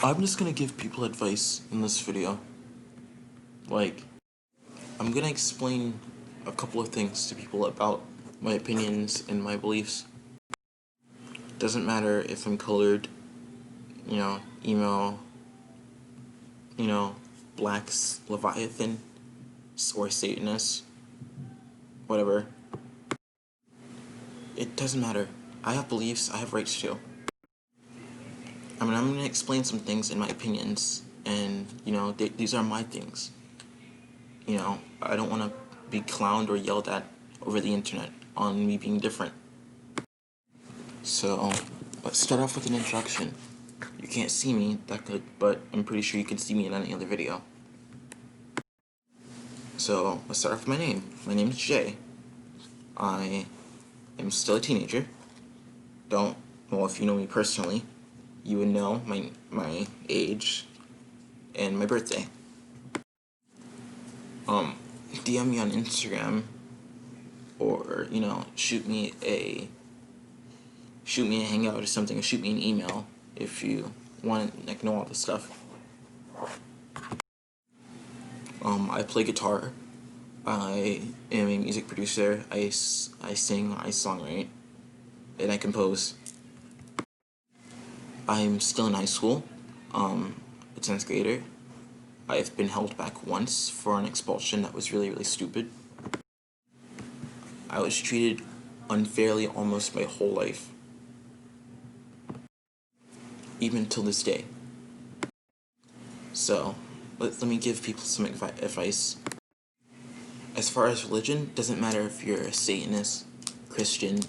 I'm just gonna give people advice in this video. Like, I'm gonna explain a couple of things to people about my opinions and my beliefs. Doesn't matter if I'm colored, emo, black Leviathan, or Satanist, whatever. It doesn't matter. I have beliefs, I have rights too. I'm gonna explain some things in my opinions, and, these are my things. I don't want to be clowned or yelled at over the internet on me being different. So, let's start off with an introduction. You can't see me that good, but I'm pretty sure you can see me in any other video. So, let's start off with my name. My name is Jay. I am still a teenager. If you know me personally, you would know my age and my birthday. DM me on Instagram, or shoot me a hangout or something, or shoot me an email if you want to know all this stuff. I play guitar. I am a music producer. I sing, I songwrite, and I compose. I'm still in high school. A 10th grader. I've been held back once for an expulsion that was really, really stupid. I was treated unfairly almost my whole life. Even till this day. So, let me give people some advice. As far as religion, doesn't matter if you're a Satanist, Christian,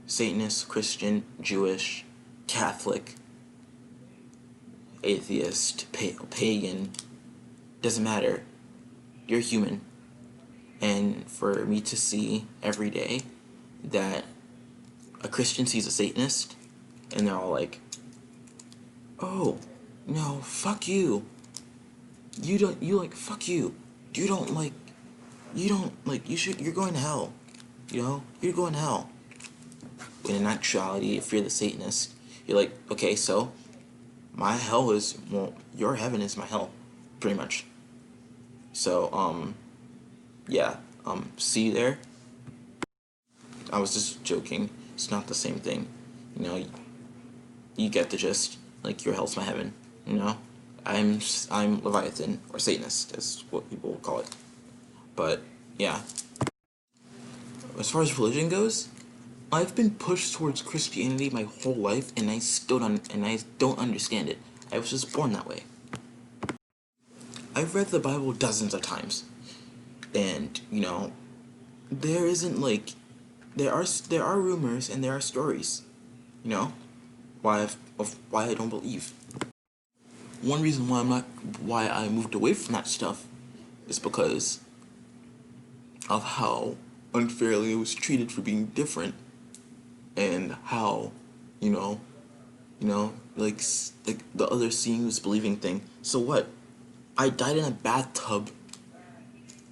Satanist, Christian, Jewish, Catholic, atheist, pagan, doesn't matter. You're human. And for me to see every day that a Christian sees a Satanist and they're all like, oh, no, fuck you. Fuck you. You're going to hell. You're going to hell. When in actuality, if you're the Satanist, you're like, okay, so my hell is, your heaven is my hell, pretty much. So, yeah, see you there. I was just joking. It's not the same thing. You get the gist. Like, your hell's my heaven, I'm Leviathan, or Satanist, is what people will call it. But, yeah. As far as religion goes, I've been pushed towards Christianity my whole life, and I don't understand it. I was just born that way. I've read the Bible dozens of times, and there isn't there are rumors and there are stories, why I don't believe. One reason why I moved away from that stuff is because of how unfairly I was treated for being different, and how, the other seeing is believing thing. So what? I died in a bathtub,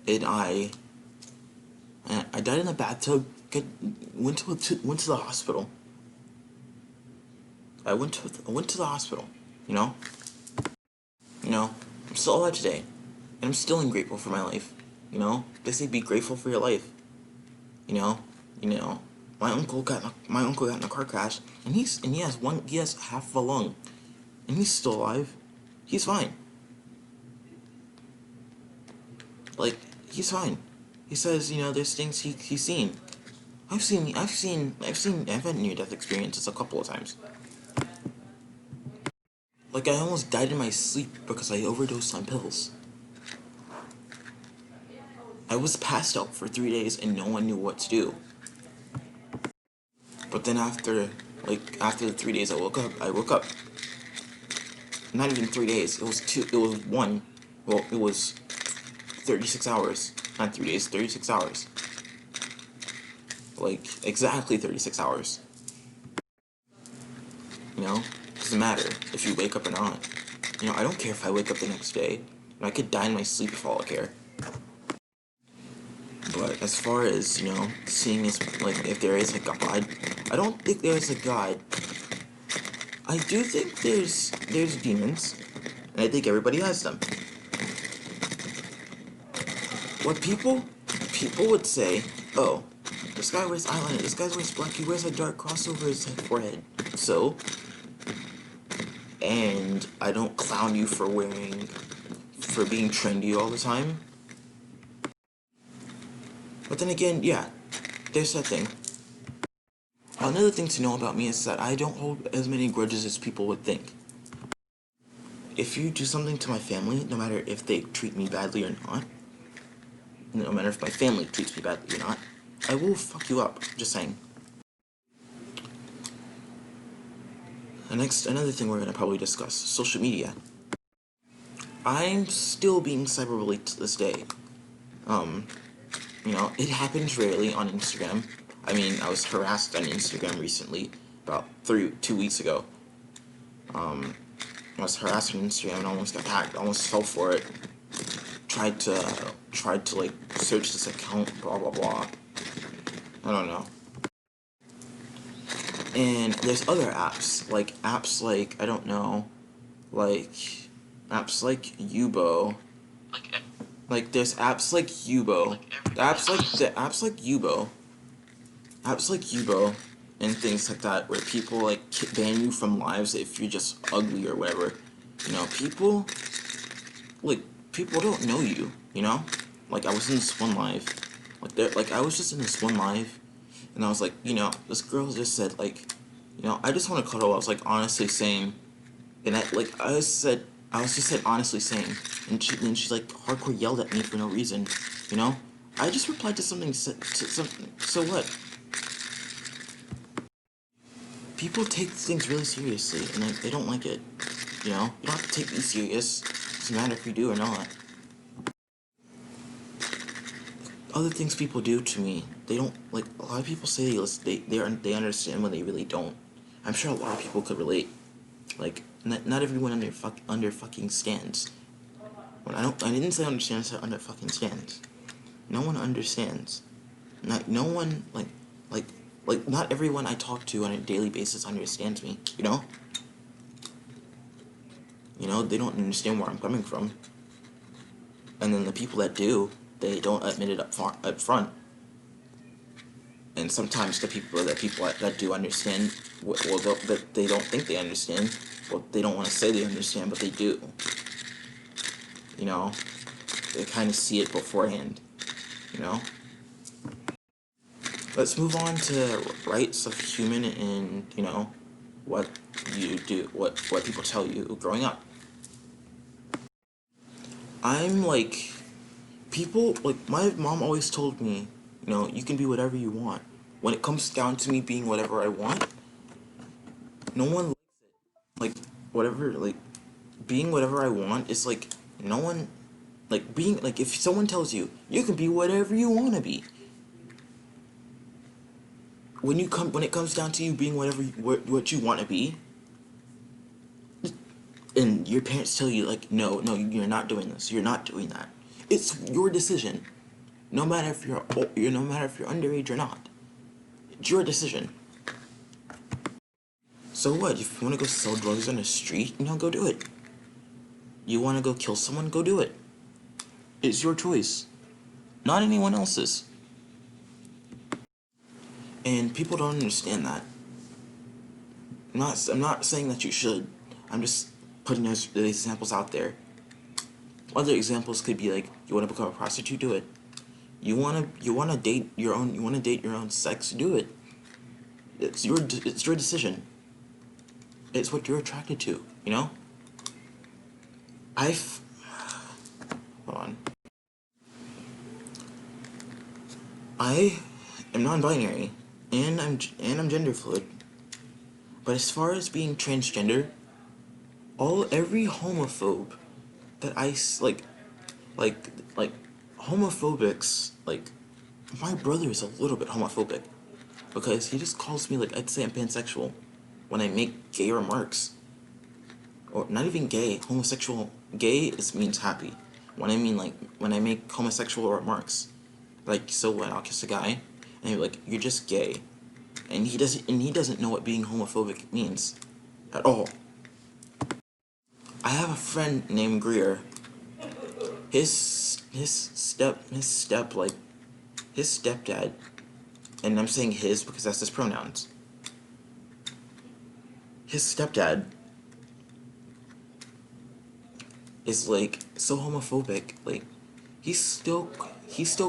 and I died in a bathtub. Went to the hospital. I went to the hospital. I'm still alive today, and I'm still ungrateful for my life. They say be grateful for your life. My uncle got in a car crash, and he has half of a lung, and he's still alive. He's fine. He's fine. He says, there's things he's seen. I've had near-death experiences a couple of times. I almost died in my sleep because I overdosed on pills. I was passed out for 3 days and no one knew what to do. But then after the 3 days I woke up. Not even 3 days, it was 36 hours. Not 3 days, 36 hours. Exactly 36 hours. Doesn't matter if you wake up or not. I don't care if I wake up the next day. I could die in my sleep for all I care. But as far as, seeing this, if there is a God, I don't think there is a God. I do think there's demons, and I think everybody has them. What people would say, oh, this guy wears eyeliner, this guy wears black, he wears a dark cross over his forehead. So, and I don't clown you for being trendy all the time. But then again, yeah, there's that thing. Another thing to know about me is that I don't hold as many grudges as people would think. If you do something to my family, no matter if they treat me badly or not, no matter if my family treats me badly or not, I will fuck you up, just saying. Another thing we're gonna probably discuss, social media. I'm still being cyberbullied to this day. It happens rarely on Instagram. I mean, I was harassed on Instagram recently, about 2 weeks ago. I was harassed on Instagram and almost got hacked, almost fell for it. Tried to like search this account, blah blah blah. I don't know. And there's other apps like I don't know, like apps like Yubo. Like there's apps like Yubo. Apps like Yubo and things like that where people like ban you from lives if you're just ugly or whatever. People don't know you, Like I was in this one live. I was just in this one live and I was like, this girl just said like, I just want to cuddle. I was like honestly saying, and I just said honestly saying, and she's like hardcore yelled at me for no reason, I just replied to something, to something. So what? People take things really seriously, and they don't like it. You don't have to take these serious. Doesn't matter if you do or not. Other things people do to me, they don't like. A lot of people say they understand when they really don't. I'm sure a lot of people could relate. Like not everyone under fucking stands. When I didn't say understand. I said under fucking stands. No one understands. No one not everyone I talk to on a daily basis understands me. They don't understand where I'm coming from. And then the people that do, they don't admit it up front. And sometimes the people that do understand, that they don't think they understand, well, they don't want to say they understand, but they do. They kind of see it beforehand. Let's move on to rights of human and, what you do, what people tell you growing up. I'm like, people, like, my mom always told me, you can be whatever you want. When it comes down to me being whatever I want, no one likes it. Like, whatever, like, being whatever I want is like, no one, like, being, like, if someone tells you, you can be whatever you want to be, when it comes down to you being what you want to be, and your parents tell you like, no, you're not doing this, you're not doing that, it's your decision. No matter if you're underage or not, it's your decision. So what? If you want to go sell drugs on the street, go do it. You want to go kill someone, go do it. It's your choice, not anyone else's. And people don't understand that. I'm not saying that you should. I'm just putting those examples out there. Other examples could be like, you want to become a prostitute, do it. You want to date your own sex, do it. It's your decision. It's what you're attracted to, hold on. I am non-binary and I'm gender fluid. But as far as being transgender, every homophobe that I like homophobics, like my brother is a little bit homophobic because he just calls me like, I'd say I'm pansexual when I make gay remarks, or not even gay, homosexual. Gay means happy. When I make homosexual remarks, like, so when I'll kiss a guy and he'll be like, you're just gay, and he doesn't know what being homophobic means. at all. I have a friend named Greer. His stepdad, and I'm saying his because that's his pronouns. His stepdad is like so homophobic. Like he still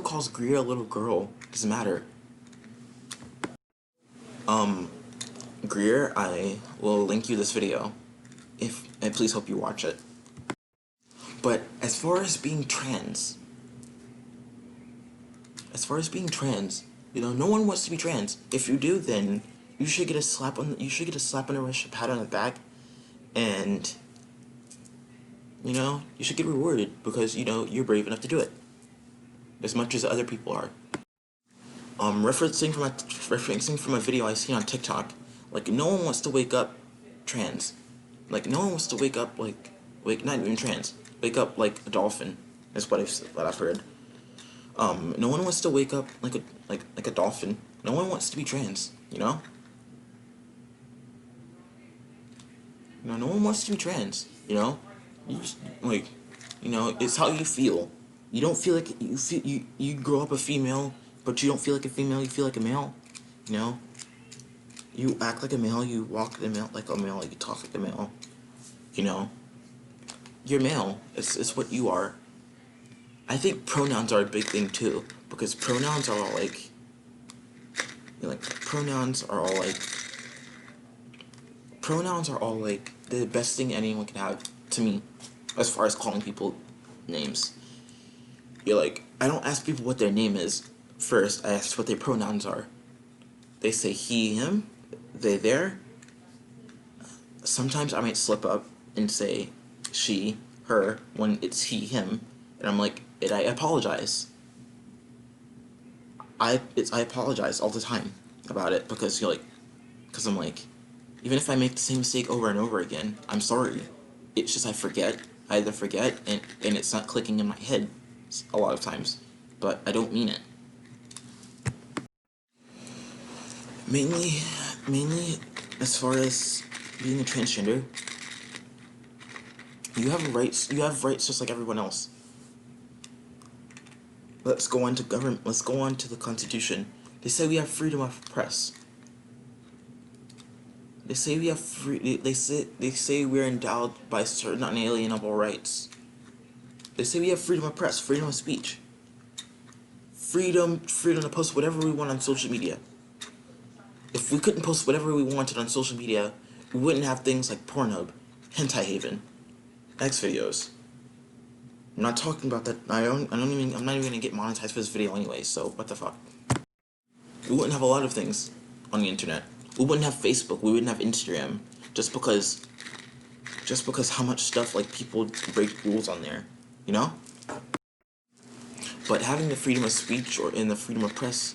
calls Greer a little girl. Doesn't matter. Greer, I will link you this video, and please hope you watch it. But as far as being trans, no one wants to be trans. If you do, then you should get a slap on the wrist, a pat on the back, and you should get rewarded because you're brave enough to do it, as much as other people are. Referencing from a video I seen on TikTok, like no one wants to wake up trans, like no one wants to wake up like not even trans, wake up like a dolphin. Is what I've heard. No one wants to wake up like a dolphin. No one wants to be trans. No one wants to be trans. You just, it's how you feel. You don't feel like you grow up a female, but you don't feel like a female. You feel like a male. You act like a male. You walk like a male. You talk like a male. You're male. It's what you are. I think pronouns are a big thing too, because pronouns are all like the best thing anyone can have to me, as far as calling people names. I don't ask people what their name is first. I ask what their pronouns are. They say he, him, they, their. Sometimes I might slip up and say she, her when it's he, him, and I'm like, I apologize. I apologize all the time about it because I'm like, even if I make the same mistake over and over again, I'm sorry. It's just I either forget and it's not clicking in my head a lot of times, but I don't mean it. Mainly, as far as being a transgender, you have rights just like everyone else. Let's go on to government. Let's go on to the Constitution. They say we have freedom of press. They say we have They say we're endowed by certain unalienable rights. They say we have freedom of press, freedom of speech, freedom to post whatever we want on social media. If we couldn't post whatever we wanted on social media, we wouldn't have things like Pornhub, Hentai Haven, X videos. I'm not talking about that. I'm not even gonna get monetized for this video anyway. So what the fuck? We wouldn't have a lot of things on the internet. We wouldn't have Facebook. We wouldn't have Instagram. Just because how much stuff people break rules on there, But having the freedom of speech in the freedom of press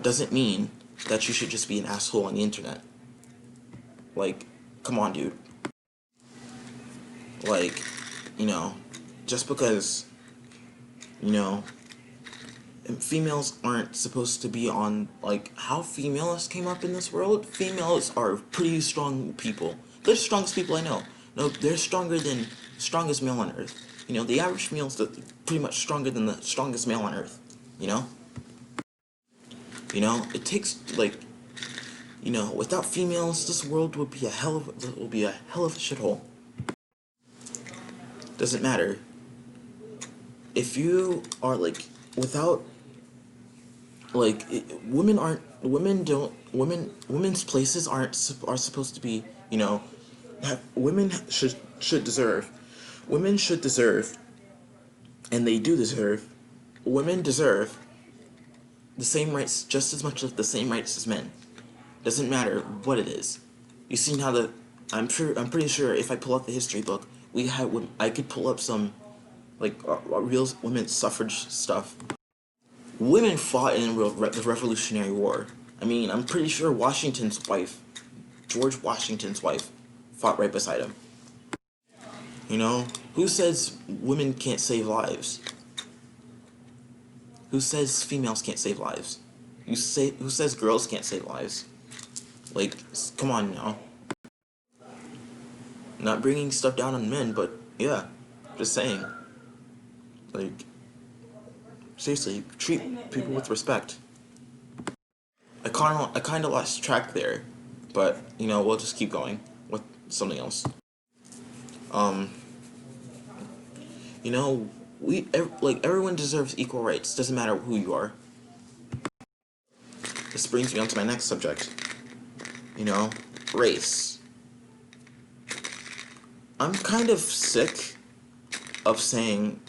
doesn't mean that you should just be an asshole on the internet. Come on, dude. Just because, females aren't supposed to be on, how females came up in this world. Females are pretty strong people. They're the strongest people I know. No, they're strongest male on earth. The average male is pretty much stronger than the strongest male on earth. It takes, without females, this world would be a hell of a shithole. Doesn't matter. If you are without women's places are supposed to be, women should deserve, and they do deserve. Women deserve the same rights, just as much of the same rights as men. Doesn't matter what it is. You seen how I'm pretty sure if I pull up the history book, I could pull up some real women's suffrage stuff. Women fought in the Revolutionary War. I'm pretty sure George Washington's wife, fought right beside him. Who says women can't save lives? Who says females can't save lives? Who says girls can't save lives? Come on now. Not bringing stuff down on men, but yeah, just saying. Like, seriously, treat people with respect. I kind of lost track there, but we'll just keep going with something else. Um, you know, like everyone deserves equal rights. Doesn't matter who you are. This brings me on to my next subject. Race. I'm kind of sick of saying,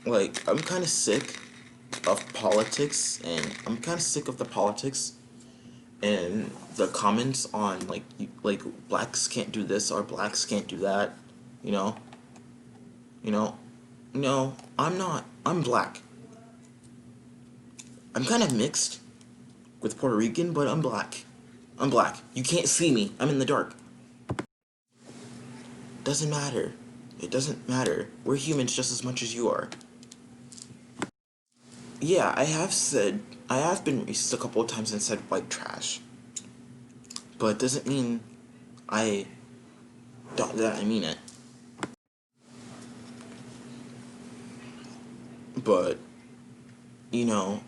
like, I'm kind of sick of politics, and I'm kind of sick of the politics and the comments on like blacks can't do this or blacks can't do that. You know, you know, no, I'm not. I'm black. I'm kind of mixed with Puerto Rican, but I'm black. I'm black. You can't see me. I'm in the dark. Doesn't matter. It doesn't matter. We're humans just as much as you are. Yeah, I have been racist a couple of times and said white trash. But it doesn't mean I that I mean it. But, you know,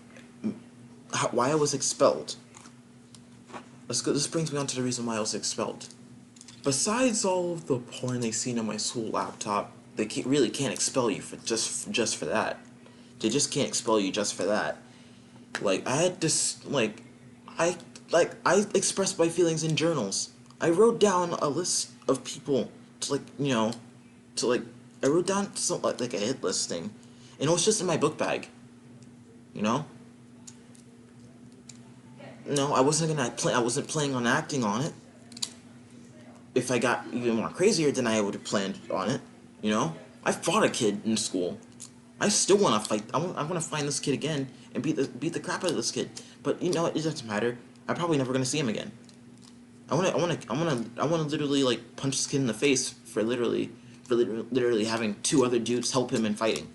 why I was expelled. This brings me on to the reason why I was expelled. Besides all of the porn they seen on my school laptop, they really can't expel you for just for that. They just can't expel you just for that. Like, I had this, I expressed my feelings in journals. I wrote down a list of people to, to, I wrote down some, like a hit list thing. And it was just in my book bag. You know? No, I wasn't planning on acting on it. If I got even more crazier, then I would have planned on it. I fought a kid in school. I still want to fight. I want to find this kid again and beat the crap out of this kid. But it doesn't matter. I'm probably never gonna see him again. I want to literally like punch this kid in the face for literally having two other dudes help him in fighting.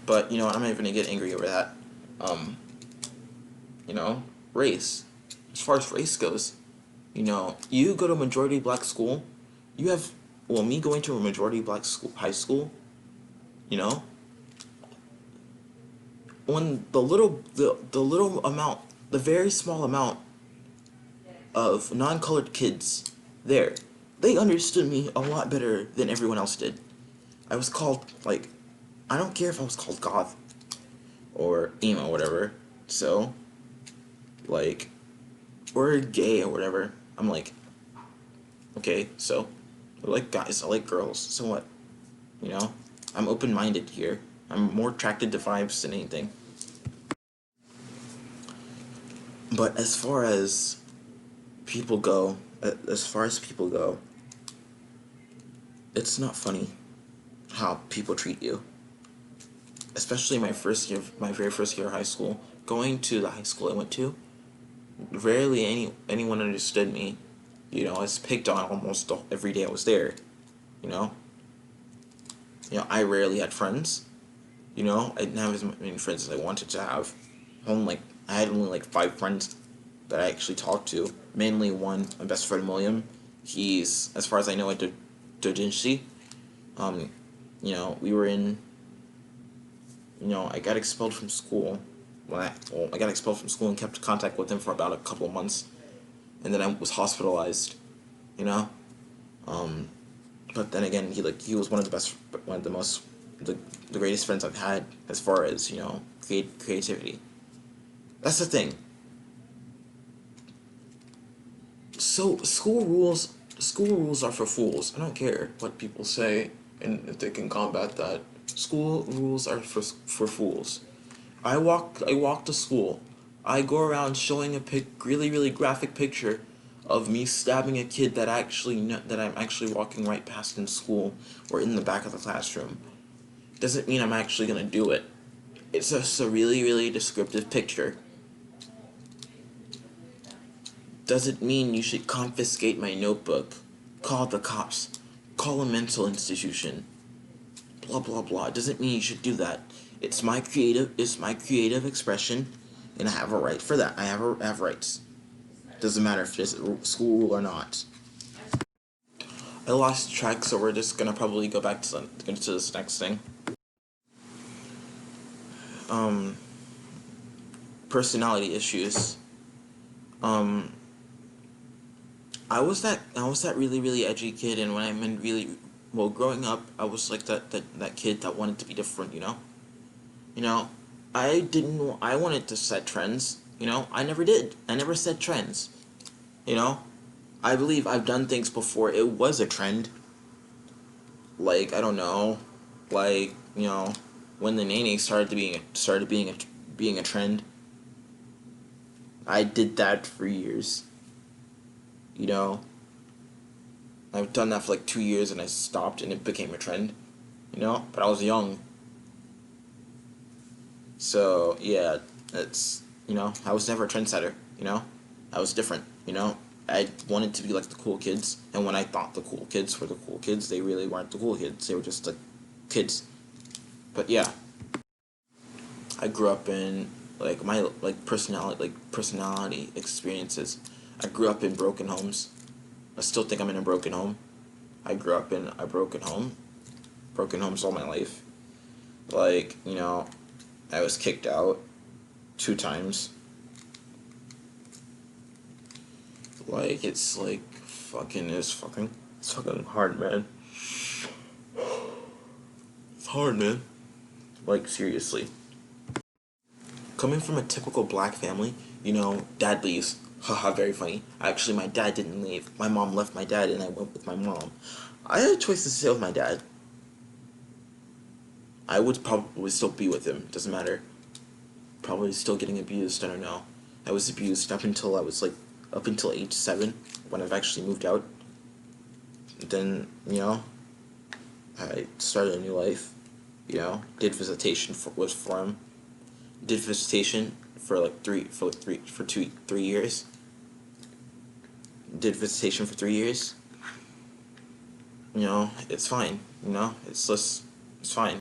But I'm not even gonna get angry over that. Um, race. As far as race goes, you go to a majority black school, you have, well, me going to a majority black school, high school, when the little amount, the very small amount of non-colored kids there, they understood me a lot better than everyone else did. I was called, like, I don't care if I was called goth or emo or whatever, so, like, or gay or whatever. I'm like, okay, so, I like guys, I like girls, so what? I'm open-minded here. I'm more attracted to vibes than anything. But as far as people go, it's not funny how people treat you. Especially my very first year of high school. Going to the high school I went to, rarely anyone understood me. I was picked on almost every day I was there. I rarely had friends. I didn't have as many friends as I wanted to have. I had only like 5 friends that I actually talked to. Mainly one, my best friend William. He's, as far as I know, a doujinshi. We were in. I got expelled from school. I got expelled from school and kept contact with him for about a couple of months, and then I was hospitalized. But then again, he was one of the greatest friends I've had as far as creativity. That's the thing. So school rules are for fools. I don't care what people say, and if they can combat that. School rules are for fools. I walk to school. I go around showing a really graphic picture of me stabbing a kid that I'm actually walking right past in school or in the back of the classroom. Doesn't mean I'm actually gonna do it. It's just a really descriptive picture. Doesn't mean you should confiscate my notebook, call the cops, call a mental institution, blah blah blah. It doesn't mean you should do that. It's my creative expression, and I have a right for that. I have rights. Doesn't matter if it's school or not. I lost track, so we're just gonna probably go back to this next thing. Um, Personality issues. Um, I was that really really edgy kid, and when I mean really, well, growing up, I was like that kid that wanted to be different. You know, I wanted to set trends. I never did. I never set trends. You know, I believe I've done things before. It was a trend. Like, I don't know, like, when the nene started being a trend. I did that for years. You know, I've done that for like 2 years and I stopped and it became a trend. But I was young, so yeah, it's I was never a trendsetter. I was different. I wanted to be like the cool kids, and when I thought the cool kids were the cool kids, they really weren't the cool kids. They were just the kids. But yeah, I grew up in my personality experiences. I grew up in broken homes. I still think I'm in a broken home. I grew up in a broken home. Broken homes all my life. I was kicked out 2 times. It's fucking hard, man. It's hard, man. Like, seriously. Coming from a typical black family, dad leaves. Haha, very funny. Actually, my dad didn't leave. My mom left my dad and I went with my mom. I had a choice to stay with my dad. I would probably still be with him. Doesn't matter. Probably still getting abused. I don't know. I was abused up until up until age 7 when I've actually moved out. Then, I started a new life. Did visitation for him. Did visitation for like 3 years. Did visitation for 3 years. It's fine. It's fine.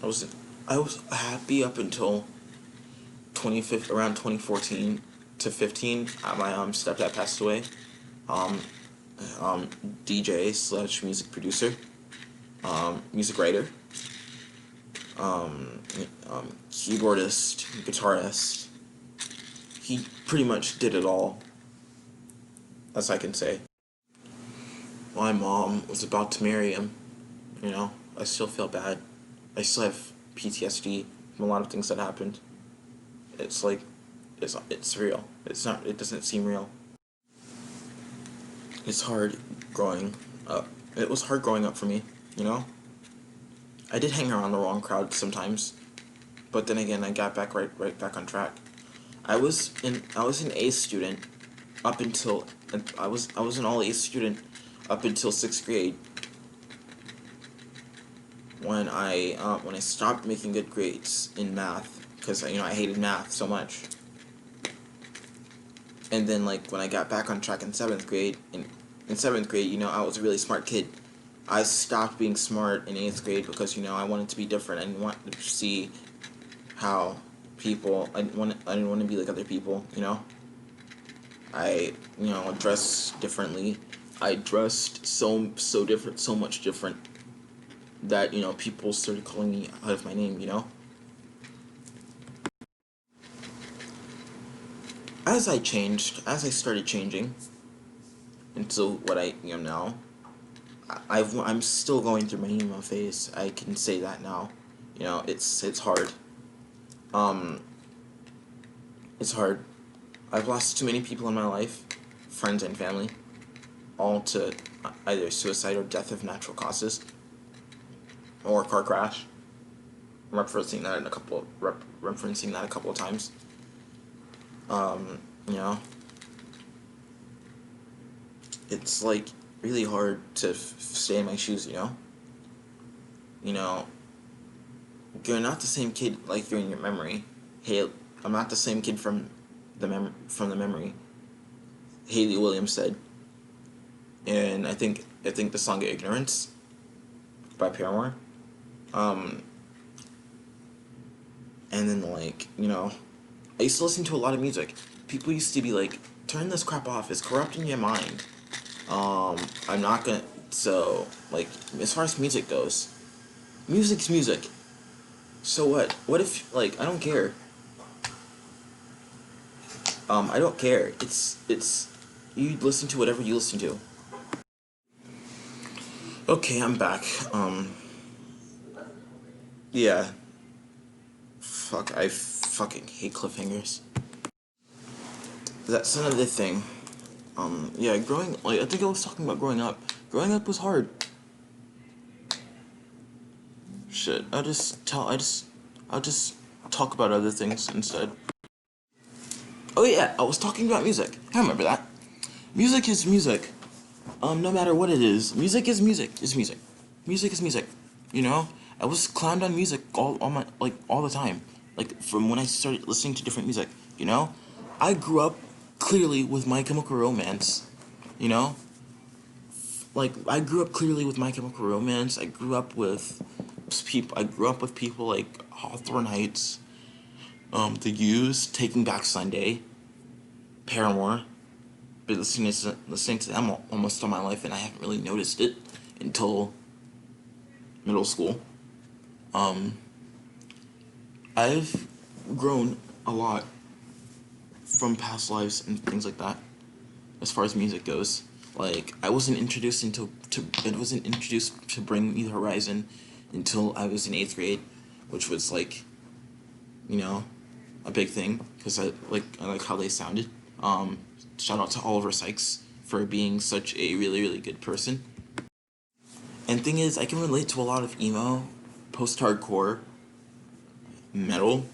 I was I was happy up until around 2014 to 15. My stepdad passed away. Um, DJ slash music producer, music writer, um, keyboardist, guitarist. He pretty much did it all, as I can say. My mom was about to marry him. I still feel bad. I still have PTSD from a lot of things that happened. It's like, it's real. It's not. It doesn't seem real. It's hard growing up. It was hard growing up for me. I did hang around the wrong crowd sometimes, but then again, I got right back on track. I was an A student up until I was an all A student up until 6th grade, when I stopped making good grades in math because I hated math so much. And then when I got back on track in 7th grade, in 7th grade, I was a really smart kid. I stopped being smart in 8th grade because I wanted to be different. I didn't want to see how people. I didn't want to be like other people. I dressed differently. I dressed so different, so much different, that people started calling me out of my name. As I started changing into what I am now, I'm still going through my emo phase. I can say that now. It's hard. Um, it's hard. I've lost too many people in my life, friends and family, all to either suicide or death of natural causes, or car crash. I'm referencing that a couple of times. Um, you know, it's really hard to stay in my shoes. You know, you're not the same kid you're in your memory. Hey, I'm not the same kid from the memory. Haley Williams said, and I think the song "Ignorance" by Paramore. Um, and then I used to listen to a lot of music. People used to be like, "Turn this crap off. It's corrupting your mind." I'm not gonna. So, like, as far as music goes, music's music. So what? What if, like, I don't care. I don't care. You listen to whatever you listen to. Okay, I'm back. Yeah. Fuck, I fucking hate cliffhangers. That's another thing. Yeah, I think I was talking about growing up. Growing up was hard. Shit, I'll just talk about other things instead. Oh yeah, I was talking about music. I remember that. Music is music. No matter what it is, music is music. Is music. Music is music. You know, I was clowned on music all the time. Like from when I started listening to different music. You know, I grew up clearly with My Chemical Romance. You know, like I grew up clearly with My Chemical Romance. I grew up with people. I grew up with people like Hawthorne Heights, The Used, Taking Back Sunday, Paramore. Been listening to them almost all my life, and I haven't really noticed it until middle school. I've grown a lot from past lives and things like that, as far as music goes. Like I wasn't introduced to Bring Me the Horizon until I was in 8th grade, which was like, you know, a big thing because I like how they sounded. Shout out to Oliver Sykes for being such a really good person. And thing is, I can relate to a lot of emo, post-hardcore, metal,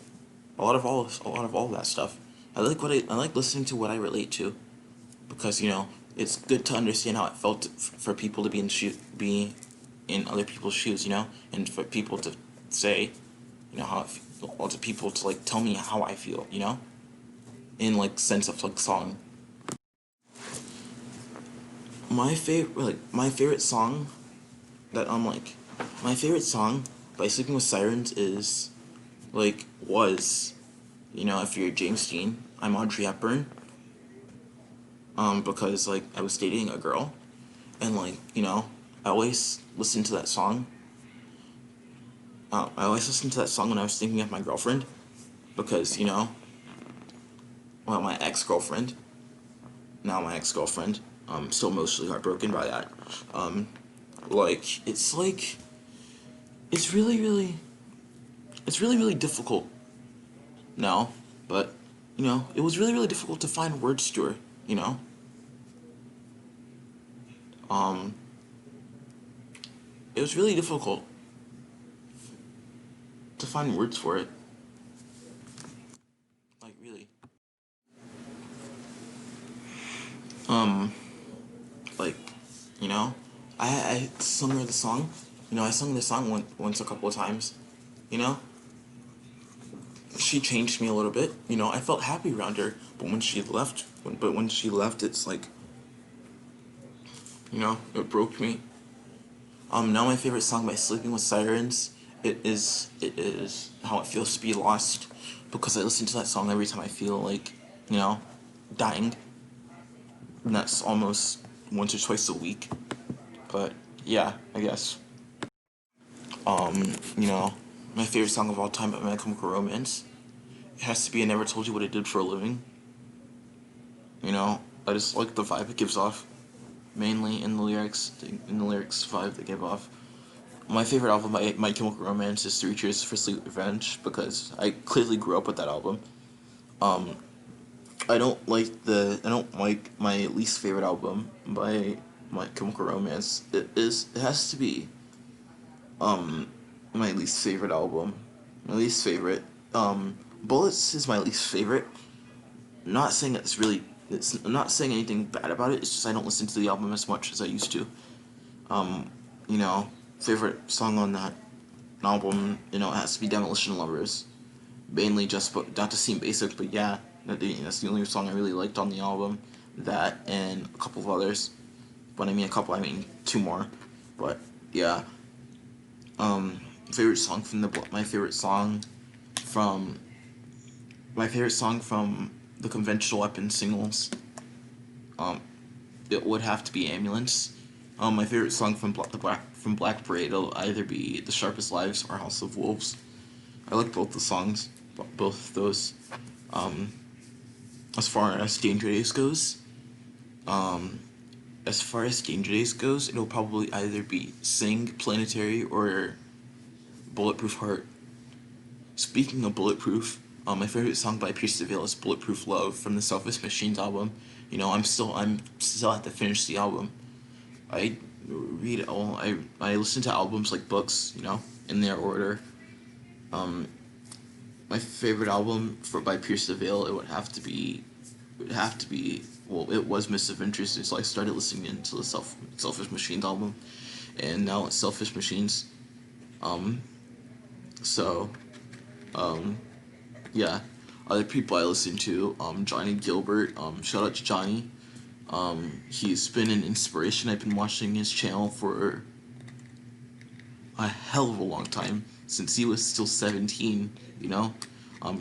a lot of all that stuff. I like listening to what I relate to because it's good to understand how it felt for people to be in other people's shoes, and for people to say, how it all to people to like tell me how I feel, in like sense of like song. My favorite song that I'm like my favorite song by Sleeping with Sirens is was if you're James Dean, I'm Audrey Hepburn. Because like I was dating a girl, and I always listen to that song. I always listen to that song when I was thinking of my girlfriend, because well, my ex-girlfriend, now my ex-girlfriend. I'm still mostly heartbroken by that. Um, it's it's really difficult now, but it was really difficult to find words to her. You know, um, it was really difficult to find words for it. Like really. Um, like, you know, I sung her the song. I sung the song once a couple of times. You know, she changed me a little bit. I felt happy around her, but when she left, it's like, it broke me. Now my favorite song by Sleeping with Sirens, it is How It Feels to Be Lost, because I listen to that song every time I feel like, you know, dying. And that's almost once or twice a week. But yeah, I guess. You know, my favorite song of all time by My Chemical Romance, it has to be I Never Told You What I Did for a Living. I just like the vibe it gives off, mainly in the lyrics vibe they give off. My favorite album by My Chemical Romance is Three Cheers for Sweet Revenge, because I clearly grew up with that album. Um, I don't like my least favorite album by My Chemical Romance. It has to be um my least favorite album. My least favorite. Bullets is my least favorite. Not saying I'm not saying anything bad about it. It's just I don't listen to the album as much as I used to. Um, favorite song on that album, it has to be Demolition Lovers. Mainly just, but not to seem basic, but yeah, that's the only song I really liked on the album. That and a couple of others. When I mean a couple, I mean two more. But yeah, um, favorite song from from my favorite song from the Conventional Weapon singles. Um, it would have to be Ambulance. My favorite song from Black Parade will either be "The Sharpest Lives" or "House of Wolves." I like both the songs, both of those. Um, as far as Danger Days goes, um, it'll probably either be "Sing," "Planetary," or "Bulletproof Heart." Speaking of Bulletproof, my favorite song by Pierce the Veil is "Bulletproof Love" from the Selfish Machines album. I'm still have to finish the album. I I listen to albums like books, in their order. Um, my favorite album by Pierce the Veil, it was Mists of Interest, so I started listening into the Selfish Machines album, and now it's Selfish Machines. Um, so, um, yeah. Other people I listen to, Johnny Gilbert, shout out to Johnny. He's been an inspiration. I've been watching his channel for a hell of a long time, since he was still 17, you know?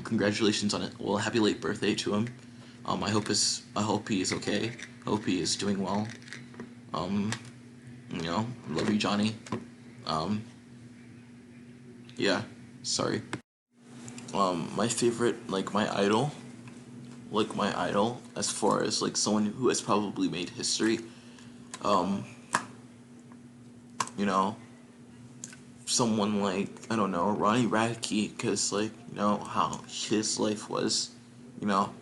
Congratulations on it. Well, happy late birthday to him. I hope he is okay. I hope he is doing well. Um, love you, Johnny. Um, yeah, sorry. My favorite, my idol, as far as, someone who has probably made history, um, you know, someone like, I don't know, Ronnie Radke, because, how his life was, you know,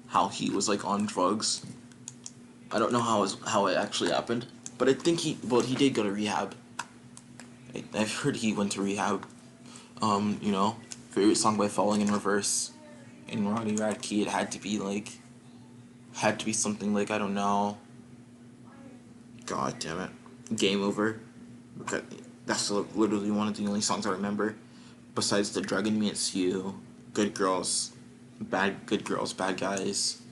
how he was, on drugs. I don't know how it actually happened, but I think he did go to rehab. I've heard he went to rehab. You know, favorite song by Falling in Reverse, and Ronnie Radke, it had to be something like, I don't know, god damn it, Game Over. Okay, that's literally one of the only songs I remember. Besides the Drug and Me It's You, Good Girls, Bad Guys,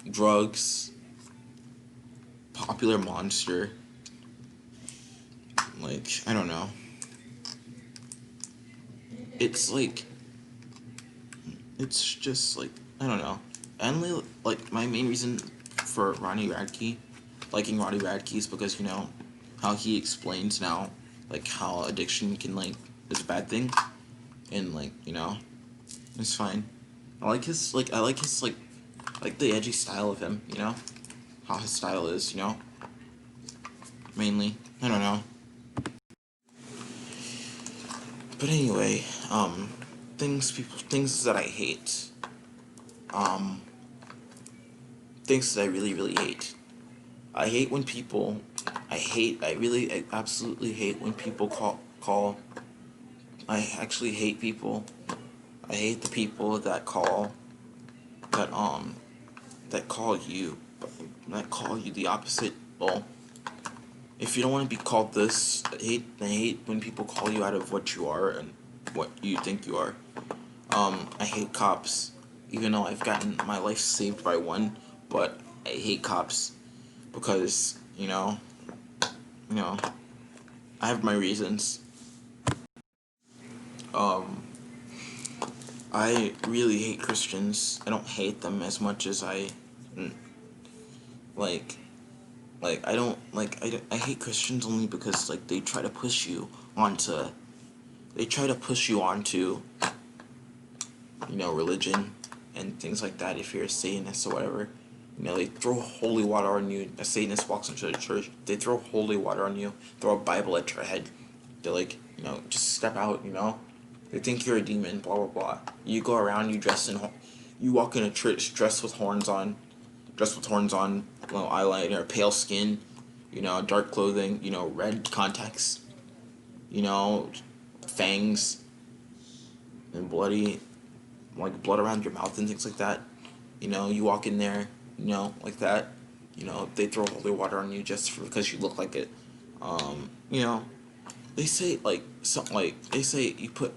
Drugs, Popular Monster. I don't know. It's it's just I don't know. And my main reason for liking Ronnie Radke is because, how he explains now, how addiction is a bad thing, and it's fine. I like the edgy style of him, how his style is, mainly. I don't know. But anyway, things that I hate, um, things that I really, really hate. I hate when people, I absolutely hate when people I actually hate people. I hate the people that, um, that call you, that call you the opposite. Well, if you don't want to be called this, I hate when people call you out of what you are and what you think you are. I hate cops, even though I've gotten my life saved by one, but I hate cops because, you know, I have my reasons. Um, I really hate Christians. I don't hate them as much as like, I don't, I hate Christians only because, they try to push you onto, they try to push you onto, religion and things like that. If you're a Satanist or whatever, they throw holy water on you. A Satanist walks into the church, they throw holy water on you, throw a Bible at your head. They're like, just step out, They think you're a demon, blah, blah, blah. You go around, you walk in a church dressed with horns on, eyeliner, pale skin, dark clothing, red contacts, fangs, and blood around your mouth and things like that. You walk in there, like that. They throw holy water on you just because you look like it. You know, they say something they say you put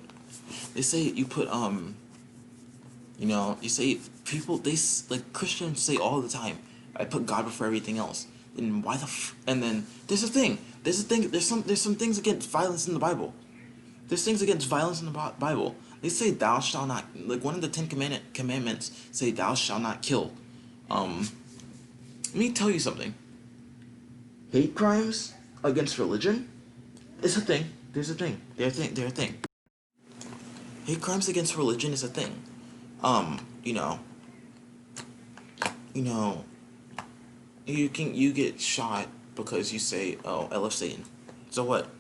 you say people Christians say all the time, I put God before everything else. And and then there's some things against violence in the Bible. There's things against violence in the Bible. They say thou shalt not, one of the Commandments say thou shalt not kill. Let me tell you something. Hate crimes against religion is a thing. There's a thing. They're a thing. Hate crimes against religion is a thing. You know, you know, you get shot because you say, "Oh, I love Satan." So what?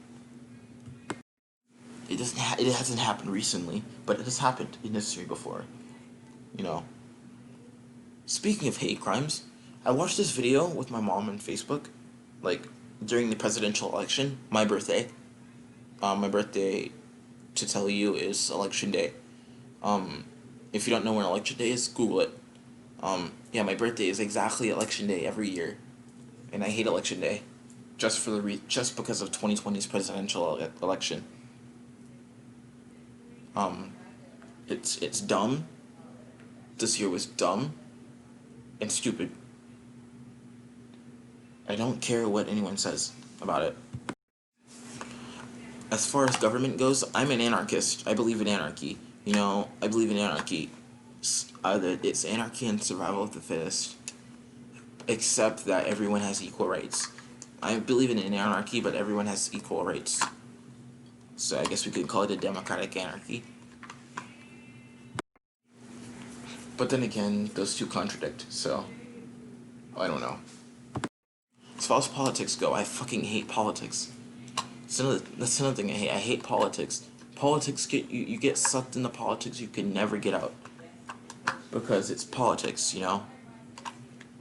It hasn't happened recently, but it has happened in history before. You know. Speaking of hate crimes, I watched this video with my mom on Facebook, like during the presidential election, my birthday. My birthday, to tell you, is election day. If you don't know when election day is, Google it. Yeah, my birthday is exactly election day every year, and I hate election day, just because of 2020's presidential election. Um, it's dumb. This year was dumb and stupid. I don't care what anyone says about it. As far as government goes, I'm an anarchist. I believe in anarchy. You know, I believe in anarchy. It's anarchy and survival of the fittest. Except that everyone has equal rights. I believe in an anarchy, but everyone has equal rights. So I guess we could call it a democratic anarchy. But then again, those two contradict, so I don't know. As far as politics go, I fucking hate politics. That's another thing I hate. I hate politics. Politics you get sucked into politics you can never get out. Because it's politics, you know?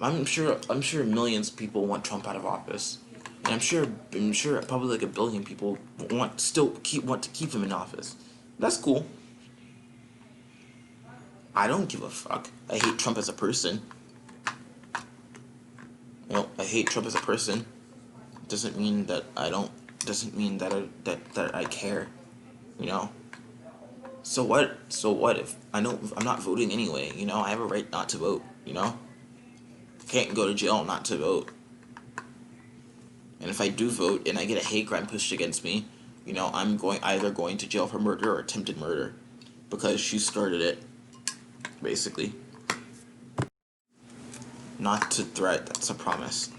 I'm sure millions of people want Trump out of office. And I'm sure probably like a billion people want to keep him in office. That's cool. I don't give a fuck. I hate Trump as a person. You know, I hate Trump as a person. Doesn't mean that I don't. Doesn't mean that I care. You know. So what? So what if I'm not voting anyway? You know, I have a right not to vote. You know. Can't go to jail not to vote. And if I do vote and I get a hate crime pushed against me, you know, I'm either going to jail for murder or attempted murder, because she started it, basically. Not to threat. That's a promise.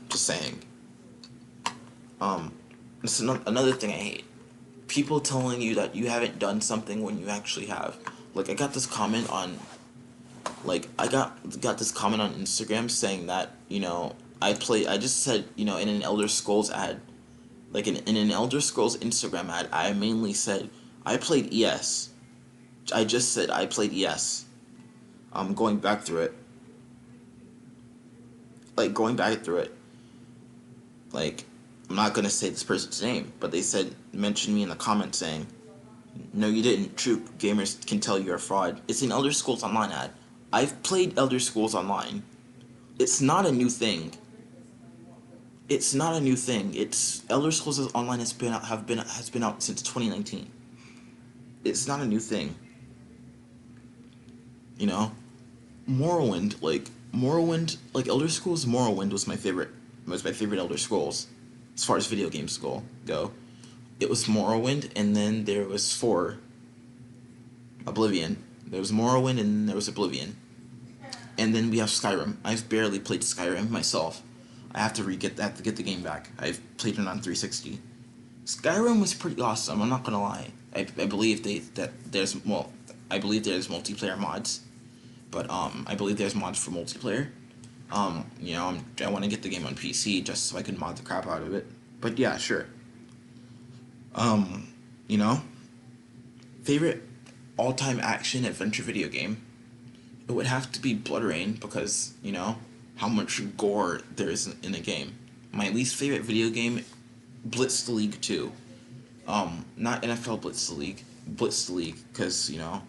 Just saying. This is another thing I hate. People telling you that you haven't done something when you actually have. Like, I got this comment on, like, I got this comment on Instagram saying that, you know, I just said, you know, in an Elder Scrolls ad, like in an Elder Scrolls Instagram ad, I mainly said, I played ES. I just said I played ES. Going back through it. Like, going back through it. Like, I'm not gonna say this person's name, but they mentioned me in the comments saying, "No, you didn't. True gamers can tell you're a fraud." It's an Elder Scrolls Online ad. I've played Elder Scrolls Online. It's not a new thing. It's not a new thing. It's Elder Scrolls Online has been out since 2019. It's not a new thing. You know, Morrowind, like Elder Scrolls Morrowind was my favorite. Was my favorite Elder Scrolls, as far as video games go. It was Morrowind, and then there was Oblivion. There was Morrowind, and there was Oblivion. And then we have Skyrim. I've barely played Skyrim myself. I have to get the game back. I've played it on 360. Skyrim was pretty awesome. I'm not gonna lie. I believe there's multiplayer mods, but I believe there's mods for multiplayer. You know, I want to get the game on PC just so I can mod the crap out of it. But yeah, sure. You know, favorite all-time action adventure video game, it would have to be Blood Rain, because, you know, how much gore there is in the game. My least favorite video game, Blitz the League 2. Not NFL Blitz the League, because, you know,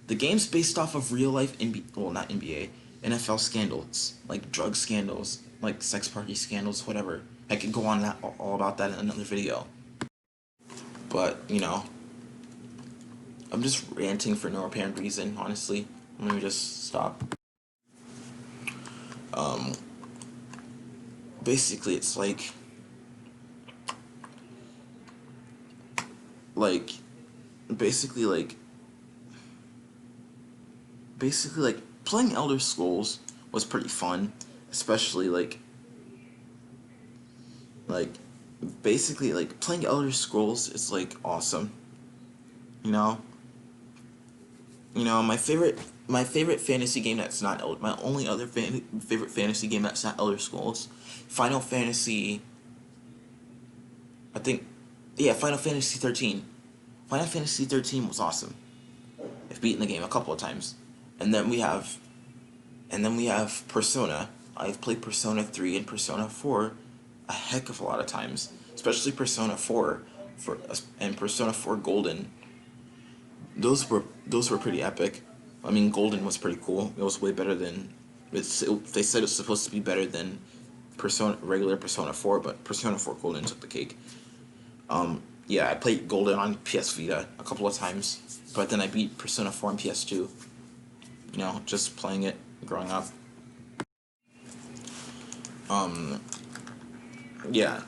the game's based off of real life not NBA, NFL scandals, like drug scandals, like sex party scandals, whatever. I could go on all about that in another video. But, you know, I'm just ranting for no apparent reason, honestly. Let me just stop. Basically, it's like basically playing Elder Scrolls was pretty fun, especially like, basically, like, playing Elder Scrolls is, like, awesome. You know? My favorite fantasy game that's not Elder, my only other favorite fantasy game that's not Elder Scrolls, Final Fantasy, I think, yeah, Final Fantasy 13. Final Fantasy 13 was awesome. I've beaten the game a couple of times. And then we have Persona. I've played Persona 3 and Persona 4 a heck of a lot of times, especially Persona 4 and Persona 4 Golden. Those were pretty epic. I mean, Golden was pretty cool. It was way better than they said it's supposed to be better than regular Persona 4, but Persona 4 Golden took the cake. Yeah, I played Golden on PS Vita a couple of times, but then I beat Persona 4 on PS2. You know, just playing it growing up. Yeah.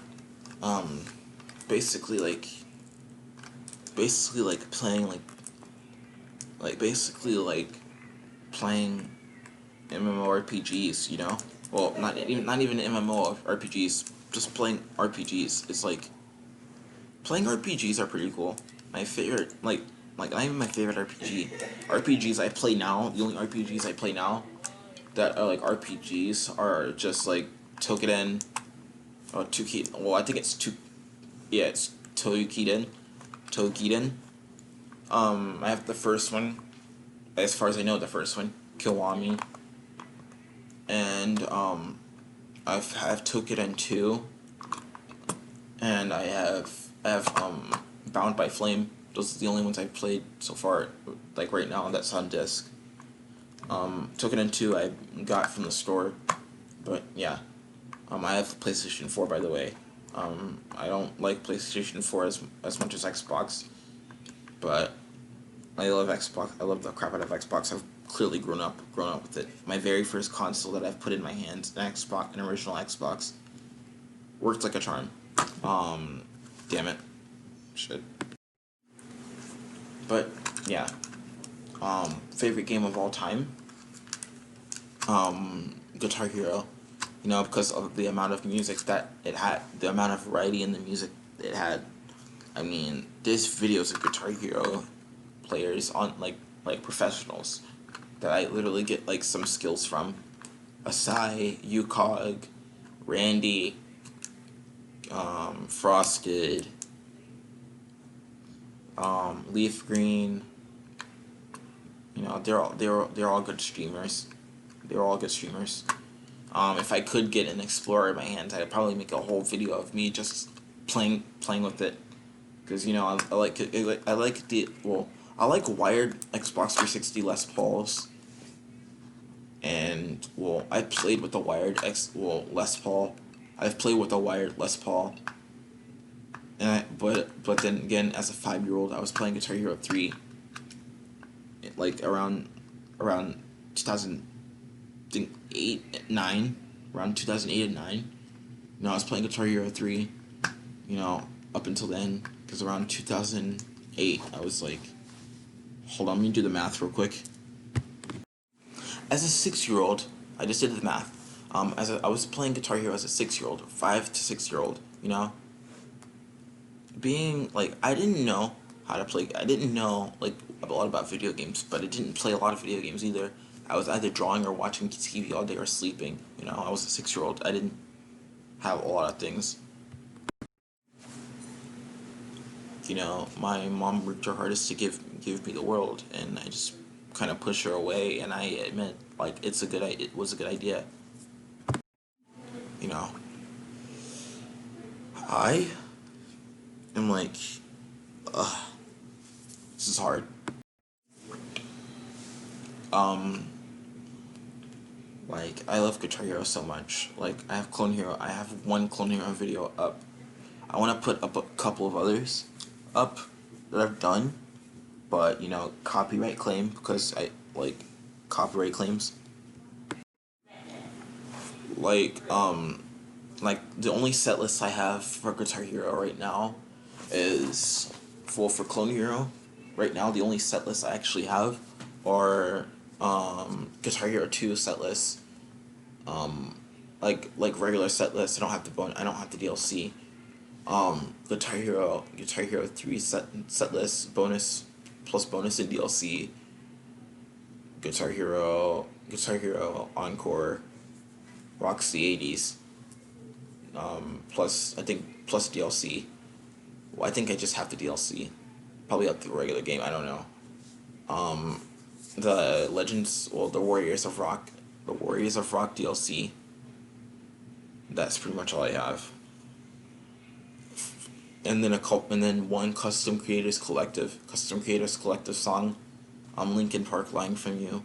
Um, basically like playing basically playing MMORPGs, you know? Well, not even MMORPGs, just playing RPGs. It's like playing RPGs are pretty cool. My favorite not even my favorite RPGs I play now, the only RPGs I play now that are like RPGs are just like Tokiden or Tuki well I think it's it's Tokiden. I have the first one, as far as I know, the first one, Kiwami, and I have Tokiden 2, and I have Bound by Flame. Those are the only ones I've played so far, like right now, that's on disc. Tokiden 2 I got from the store, but yeah. I have PlayStation 4, by the way. I don't like PlayStation 4 as much as Xbox, but I love Xbox. I love the crap out of Xbox. I've clearly grown up with it. My very first console that I've put in my hands, an original Xbox, worked like a charm. Damn it, shit. But yeah, favorite game of all time. Guitar Hero. You know, because of the amount of music that it had, the amount of variety in the music it had. I mean, there's videos of Guitar Hero players on like professionals that I literally get like some skills from. Asai, Yukog, Randy, Frosted, Leaf Green. You know, they're all good streamers. They're all good streamers. If I could get an Explorer in my hands, I'd probably make a whole video of me just playing with it. Because, you know, I like wired Xbox 360 Les Pauls. And, well, I played with the wired Les Paul. I've played with a wired Les Paul. And but then again, as a 5-year-old, I was playing Guitar Hero 3. Like around 2008, 9, around 2008 and 9. You know, I was playing Guitar Hero 3. You know, up until then, because around 2008, I was like, hold on, let me do the math real quick. As a 6-year-old, I just did the math. I was playing Guitar Hero as a 6-year-old, 5 to 6-year-old. You know, being like, I didn't know how to play. I didn't know like a lot about video games, but I didn't play a lot of video games either. I was either drawing or watching TV all day or sleeping. You know, I was a 6-year-old. I didn't have a lot of things. You know, my mom worked her hardest to give me the world, and I just kind of push her away. And I admit, like, it was a good idea. You know, I am like, this is hard. Like, I love Guitar Hero so much. Like, I have one Clone Hero video up. I want to put up a couple of others up that I've done, but, you know, copyright claim, because I like copyright claims. Like the only set list I have for Guitar Hero right now is for Clone Hero. Right now, the only set lists I actually have are Guitar Hero 2 set lists, like regular set list. I don't have the DLC. Guitar Hero 3 set list bonus plus bonus and DLC. Guitar Hero Encore, Rocks the 80s. Plus I think plus DLC. Well, I think I just have the DLC. Probably up the regular game. I don't know. The Legends, well, the Warriors of Rock DLC. That's pretty much all I have. And then one Custom Creators Collective song, Linkin Park Lying From You,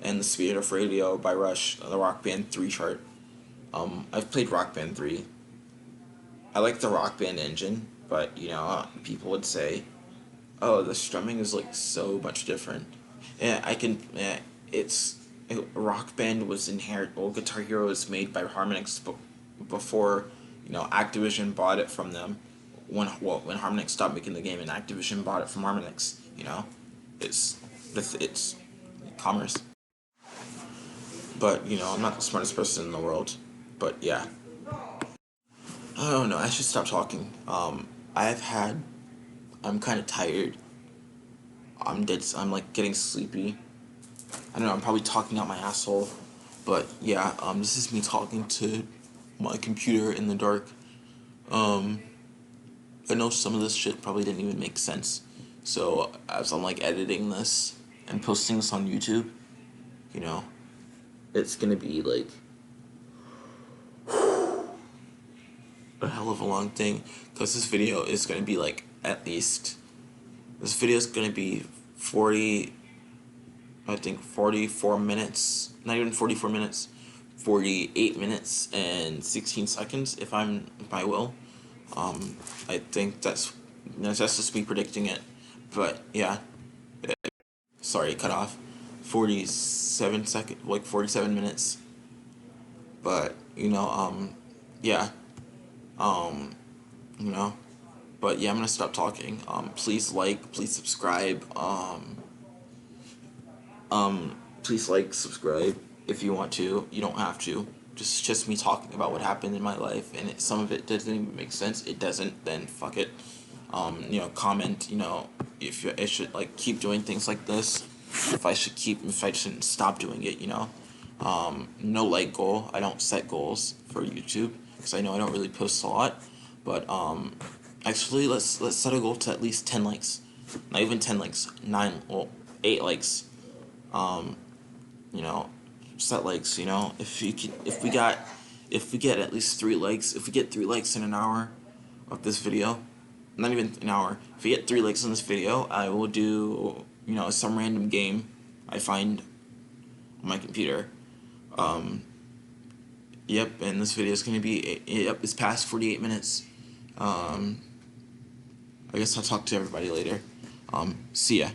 and The Spirit of Radio by Rush, the Rock Band 3 chart. I've played Rock Band 3. I like the Rock Band engine, but people would say, oh, the strumming is like so much different. Yeah, it's Rock Band was Guitar Hero was made by Harmonix before Activision bought it from them. When Harmonix stopped making the game and Activision bought it from Harmonix, it's commerce. But I'm not the smartest person in the world. But yeah, I don't know. I should stop talking. I'm kind of tired. I'm like getting sleepy. I don't know. I'm probably talking out my asshole. But yeah, this is me talking to my computer in the dark. I know some of this shit probably didn't even make sense. So as I'm like editing this and posting this on YouTube, it's gonna be like a hell of a long thing, because this video is gonna be like this video is gonna be 44 minutes, not even 44 minutes, 48 minutes and 16 seconds if I will. I think that's just me predicting it, but yeah. Sorry, cut off. 47 minutes. But yeah. But yeah, I'm gonna stop talking. Please subscribe. Please subscribe if you want to. You don't have to. Just me talking about what happened in my life, and some of it doesn't even make sense. It doesn't, then fuck it. Comment, if I should keep doing things like this, if I shouldn't stop doing it, no goal. I don't set goals for YouTube because I know I don't really post a lot, but actually let's set a goal to at least 10 likes. Not even 10 likes, 8 likes. Set likes, if we get at least 3 likes, if we get 3 likes in an hour of this video, not even an hour, if we get 3 likes in this video, I will do some random game I find on my computer. Yep, and this video is gonna be it's past 48 minutes. I guess I'll talk to everybody later. See ya.